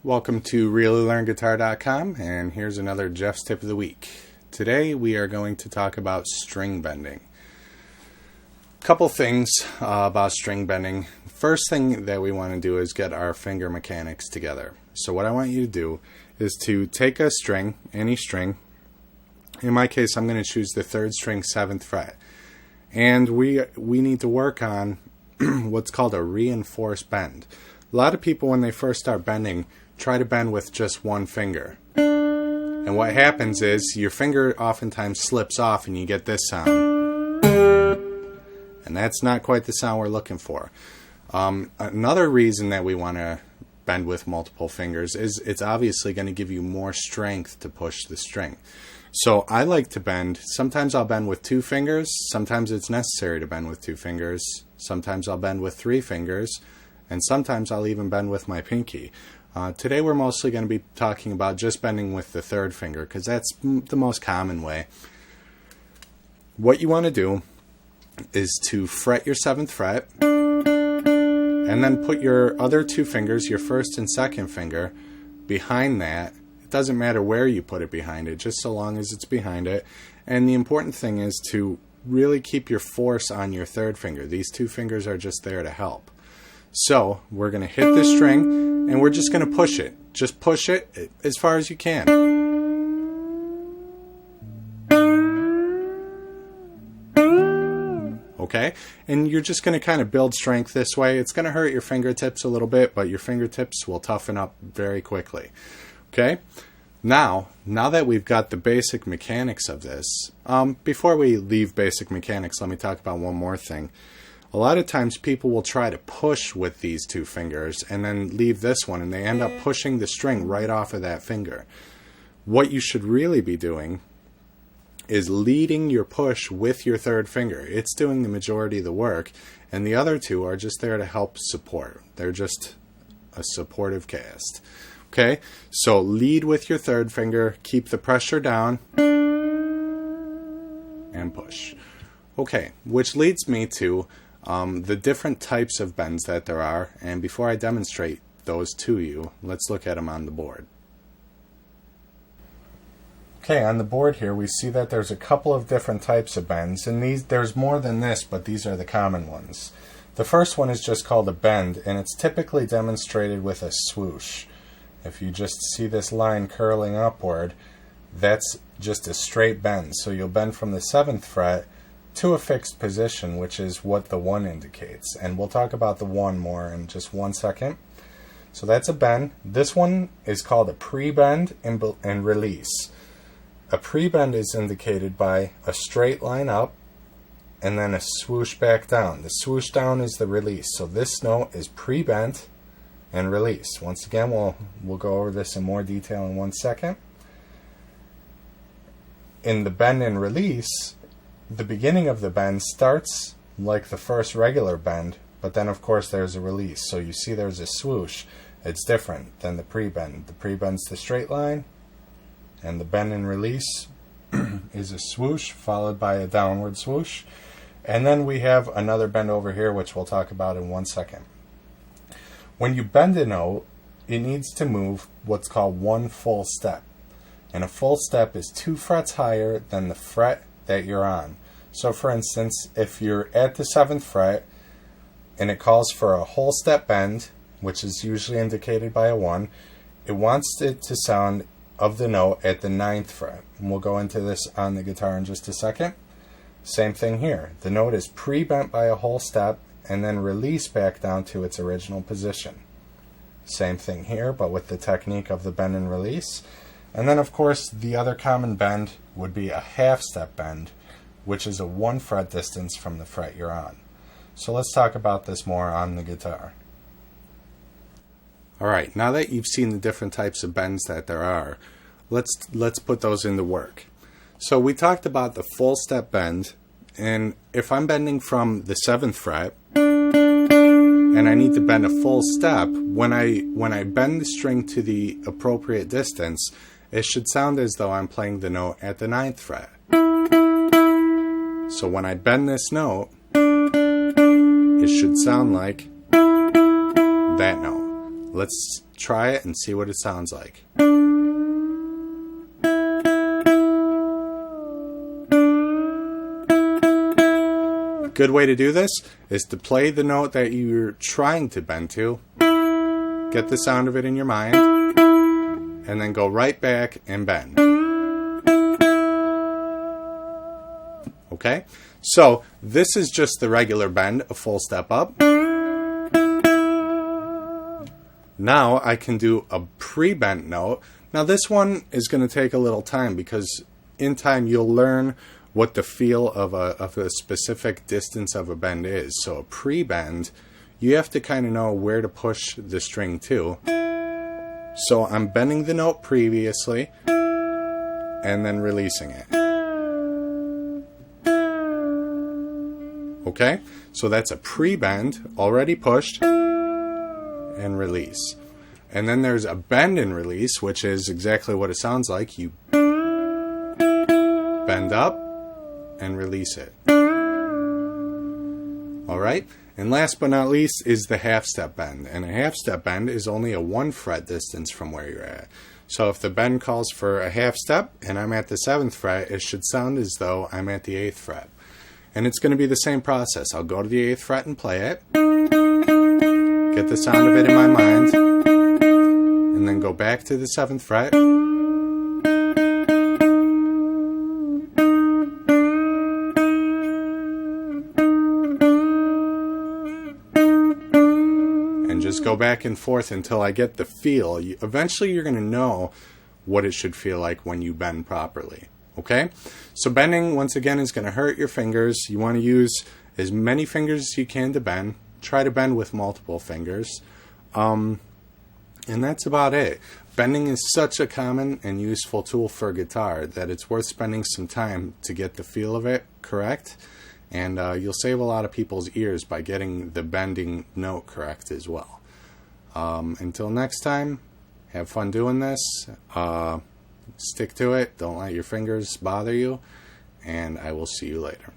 Welcome to ReallyLearnGuitar.com, and here's another Jeff's Tip of the Week. Today we are going to talk about string bending. Couple things about string bending. First thing that we want to do is get our finger mechanics together. So what I want you to do is to take a string, any string. In my case, I'm going to choose the 3rd string, 7th fret. And we need to work on what's called a reinforced bend. A lot of people, when they first start bending, try to bend with just one finger. And what happens is your finger oftentimes slips off and you get this sound. And that's not quite the sound we're looking for. Another reason that we want to bend with multiple fingers is it's obviously going to give you more strength to push the string. So I like to bend. Sometimes I'll bend with 2 fingers. Sometimes it's necessary to bend with 2 fingers. Sometimes I'll bend with 3 fingers. And sometimes I'll even bend with my pinky. Today we're mostly going to be talking about just bending with the 3rd finger because that's the most common way. What you want to do is to fret your 7th fret and then put your other 2 fingers, your 1st and 2nd finger, behind that. It doesn't matter where you put it behind it, just so long as it's behind it. And the important thing is to really keep your force on your 3rd finger. These 2 fingers are just there to help. So we're going to hit this string and we're just going to push it. Just push it as far as you can. Okay? And you're just going to kind of build strength this way. It's going to hurt your fingertips a little bit, but your fingertips will toughen up very quickly. Okay? Now that we've got the basic mechanics of this, before we leave basic mechanics, let me talk about one more thing. A lot of times people will try to push with these 2 fingers and then leave this one, and they end up pushing the string right off of that finger. What you should really be doing is leading your push with your 3rd finger. It's doing the majority of the work, and the other 2 are just there to help support. They're just a supportive cast. Okay? So lead with your 3rd finger, keep the pressure down, and push. Okay, which leads me to the different types of bends that there are, and before I demonstrate those to you, let's look at them on the board. Okay, on the board here we see that there's a couple of different types of bends, and there's more than this, but these are the common ones. The first one is just called a bend, and it's typically demonstrated with a swoosh. If you just see this line curling upward, that's just a straight bend. So you'll bend from the 7th fret to a fixed position, which is what the 1 indicates. And we'll talk about the 1 more in just 1 second. So that's a bend. This one is called a pre-bend and release. A pre-bend is indicated by a straight line up and then a swoosh back down. The swoosh down is the release. So this note is pre-bent and release. Once again, we'll go over this in more detail in 1 second. In the bend and release, the beginning of the bend starts like the first regular bend, but then of course there's a release. So you see there's a swoosh. It's different than the pre-bend. The pre-bend's the straight line, and the bend and release is a swoosh followed by a downward swoosh. And then we have another bend over here, which we'll talk about in 1 second. When you bend a note, it needs to move what's called 1 full step. And a full step is 2 frets higher than the fret that you're on. So for instance, if you're at the 7th fret and it calls for a whole step bend, which is usually indicated by a 1, it wants it to sound of the note at the 9th fret. And we'll go into this on the guitar in just a second. Same thing here. The note is pre-bent by a whole step and then released back down to its original position. Same thing here, but with the technique of the bend and release. And then of course the other common bend would be a half step bend, which is a 1 fret distance from the fret you're on. So let's talk about this more on the guitar. Alright, now that you've seen the different types of bends that there are, let's put those into work. So we talked about the full step bend, and if I'm bending from the 7th fret and I need to bend a full step, when I bend the string to the appropriate distance, it should sound as though I'm playing the note at the 9th fret. So when I bend this note, it should sound like that note. Let's try it and see what it sounds like. A good way to do this is to play the note that you're trying to bend to, get the sound of it in your mind, and then go right back and bend. Okay? So this is just the regular bend, a full step up. Now I can do a pre-bent note. Now this one is going to take a little time because in time you'll learn what the feel of a specific distance of a bend is. So a pre-bend, you have to kind of know where to push the string to. So I'm bending the note previously and then releasing it. Okay, so that's a pre-bend, already pushed, and release. And then there's a bend and release, which is exactly what it sounds like. You bend up and release it. Alright, and last but not least is the half step bend. And a half step bend is only a 1 fret distance from where you're at. So if the bend calls for a half step and I'm at the 7th fret, it should sound as though I'm at the 8th fret. And it's going to be the same process. I'll go to the 8th fret and play it, get the sound of it in my mind, and then go back to the 7th fret, and just go back and forth until I get the feel. Eventually you're going to know what it should feel like when you bend properly. Okay? So bending, once again, is going to hurt your fingers. You want to use as many fingers as you can to bend. Try to bend with multiple fingers. And that's about it. Bending is such a common and useful tool for guitar that it's worth spending some time to get the feel of it correct. And you'll save a lot of people's ears by getting the bending note correct as well. Until next time, have fun doing this. Stick to it. Don't let your fingers bother you. And I will see you later.